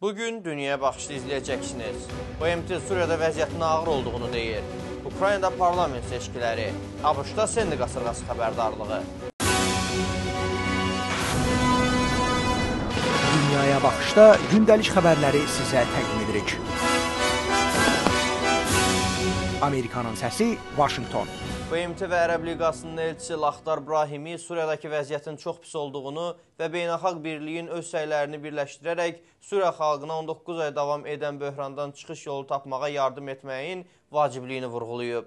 Bugün dünyaya baxışlı izləyəcəksiniz. BMT Suriyada vəziyyətin ağır olduğunu deyir. Ukraynada parlament seçkiləri, ABŞ-da Sendi qasırğası xəbərdarlığı. Dünyaya baxışda gündəlik xəbərləri sizə təqdim edirik. Amerikanın səsi, Washington. BMT və Ərəb Liqasının elçisi Laxdar Brahimi Suriyadakı vəziyyətin çox pis olduğunu və beynəlxalq birliyin öz səylərini birləşdirərək Suriya xalqına 19 ay davam edən böhrandan çıxış yolu tapmağa yardım etməyin vacibliyini vurğulayıb.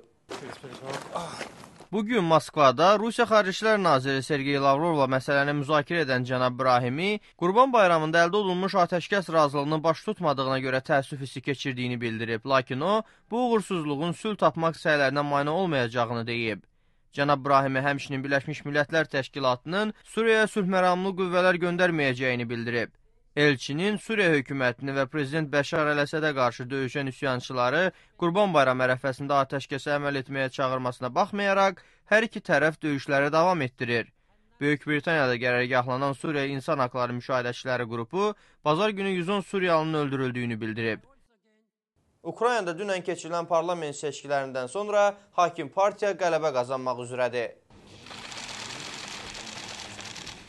Bugün Moskvada Rusiya Xarici İşlər Naziri Sergey Lavrovla məsələni müzakirə edən cənab Brahimi, Qurban Bayramında əldə olunmuş atəşkəs razılığının baş tutmadığına görə təəssüf hissi keçirdiyini bildirib, lakin o, bu uğursuzluğun sülh tapmaq səylərinə mane olmayacağını deyib. Cənab Brahimi həmçinin Birləşmiş Millətlər Təşkilatının Suriyaya sülh məramlı qüvvələr göndərməyəcəyini bildirib. Elçinin Suriya hökumətini və Prezident Bəşar Əl-Əsədə qarşı döyüşən üsyançıları Qurban Bayramı ərəfəsində atəşkəsə əməl etməyə çağırmasına baxmayaraq, hər iki tərəf döyüşləri davam etdirir. Böyük Britaniyada qərargahlanan Suriya İnsan Haqları Müşahidəçiləri qrupu bazar günü 110 Suriyalının öldürüldüyünü bildirib. Ukraynada dünən keçirilən parlament seçkilərindən sonra hakim partiya qələbə qazanmaq üzrədir.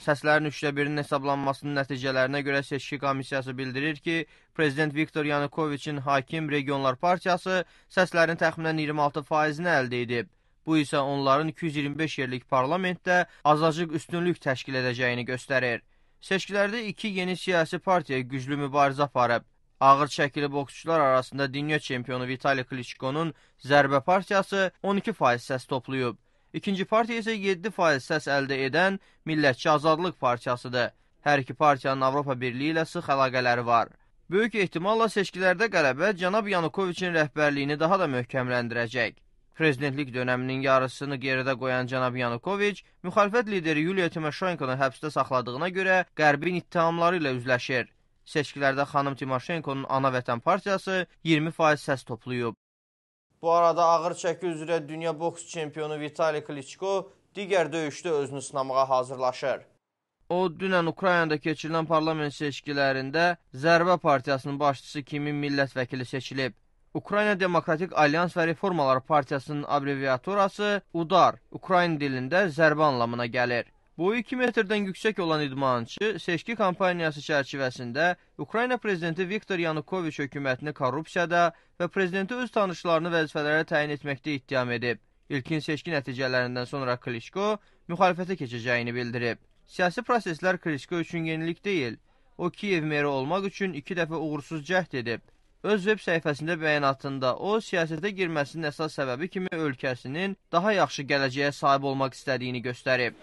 Səslərin 1/3-nin hesablanmasının nəticələrinə görə seçki komissiyası bildirir ki, Prezident Viktor Yanukoviçin Hakim Regionlar Partiyası səslərin təxminən 26%-ni əldə edib. Bu isə onların 225 yerlik parlamentdə azacıq üstünlük təşkil edəcəyini göstərir. Seçkilərdə iki yeni siyasi partiya güclü mübarizə aparıb. Ağır çəkili boksçular arasında dünya çempionu Vitali Klitschko'nun Zərbə partiyası 12% səs toplayıb. İkinci partiya isə 7% səs əldə edən Millətçi Azadlıq Partiyasıdır. Hər iki partiyanın Avropa Birliyi ilə sıx əlaqələri var. Böyük ehtimalla seçkilərdə qələbə cənab Yanukoviçin rəhbərliyini daha da möhkəmləndirəcək. Prezidentlik dönəminin yarısını geridə qoyan cənab Yanukoviç, müxalifət lideri Yuliya Timoşenkonu həbsdə saxladığına görə Qərbin ittihamları ilə üzləşir. Seçkilərdə xanım Timoşenkonun Ana Vətən Partiyası 20% səs toplayıb. Bu arada ağır çəki üzrə dünya boks çempionu Vitali Klitschko digər döyüşdə özünü sınamağa hazırlaşır. O, dünən Ukraynada keçirilən parlament seçkilərində Zərbə partiyasının başçısı kimi millət vəkili seçilib. Ukrayna Demokratik Alyans və Reformalar Partiyasının abreviaturası UDAR, Ukrayna dilində zərbə anlamına gəlir. Boyu 2 metrdən yüksək olan idmançı seçki kampaniyası çərçivəsində Ukrayna prezidenti Viktor Yanukoviç hökumətini korrupsiyada və prezidenti öz tanışlarını vəzifələrə təyin etməkdə ittiham edib. İlkin seçki nəticələrindən sonra Klitschko müxalifətə keçəcəyini bildirib. Siyasi proseslər Klitschko üçün yenilik deyil. O, Kiyev meri olmaq üçün 2 dəfə uğursuz cəhd edib. Öz web səhifəsində bəyanatında o, siyasətə girməsinin əsas səbəbi kimi ölkəsinin daha yaxşı gələcəyə sahib olmaq istədiyini göstərib.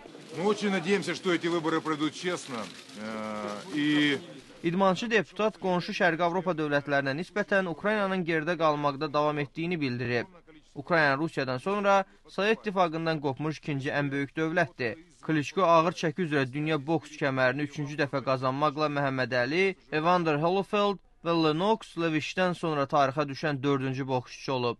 İdmançı deputat qonşu Şərqi Avropa dövlətlərinə nisbətən Ukraynanın geridə qalmaqda davam etdiyini bildirib. Ukrayna Rusiyadan sonra Sovet İttifaqından qopmuş ikinci ən böyük dövlətdir. Klitschko ağır çəki üzrə dünya boks kəmərini 3-cü dəfə qazanmaqla Məhəmməd Əli, Evander Holyfield və Lennox Lewishdən sonra tarixə düşən 4-cü boksçu olub.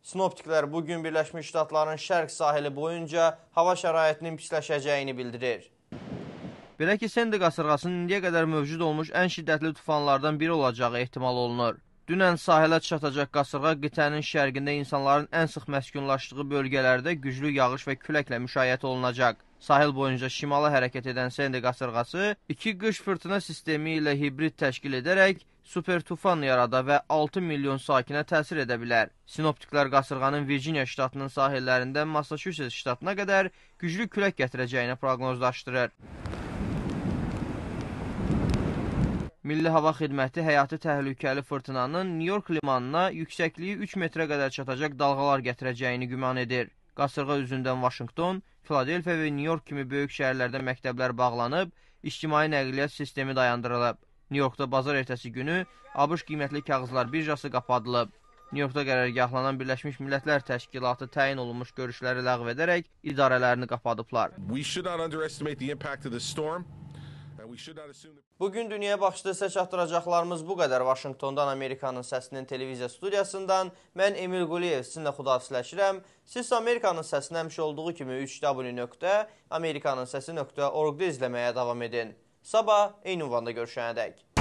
Sinoptiklər bugün Birləşmiş Ştatların şərq sahili boyunca hava şəraitinin pisləşəcəyini bildirir. Belə ki, Sendi qasırğasının indiyə qədər mövcud olmuş ən şiddətli tufanlardan biri olacağı ehtimal olunur. Dünən sahilə çatacaq qasırğa qitənin şərqində insanların ən sıx məskunlaşdığı bölgələrdə güclü yağış və küləklə müşayiət olunacaq. Sahil boyunca şimala hərəkət edən Sendi qasırğası 2 qış fırtına sistemi ilə hibrid təşkil edərək super tufan yarada və 6 milyon sakinə təsir edə bilər. Sinoptiklər qasırğanın Virginia ştatının sahillərindən Massachusetts ştatına qədər güclü külək gətirəcəyini proqnozlaşdırır. Milli Hava Xidməti həyati təhlükəli fırtınanın New York limanına yüksəkliyi 3 metrə qədər çatacaq dalğalar gətirəcəyini güman edir. Qasırğa üzündən Washington, Filadelfiya və New York kimi böyük şəhərlərdə məktəblər bağlanıb, ictimai nəqliyyat sistemi dayandırılıb. New Yorkda bazar ertəsi günü ABŞ qiymətli kağızlar birjası qapadılıb. New Yorkda qərargahlanan Birləşmiş Millətlər Təşkilatı təyin olunmuş görüşləri ləğv edərək idarələrini qapadıblar. Bugün dünyaya baxışda sizə çatdıracaqlarımız bu qədər. Vaşinqtondan Amerikanın Səsinin televiziya studiyasından mən Emil Quliyev sizinlə xudafisləşirəm. Siz Amerikanın Səsinin həmişə olduğu kimi 3w.amerikanınsəsi.org-da izləməyə davam edin. Sabah eyni ünvanda görüşənədək.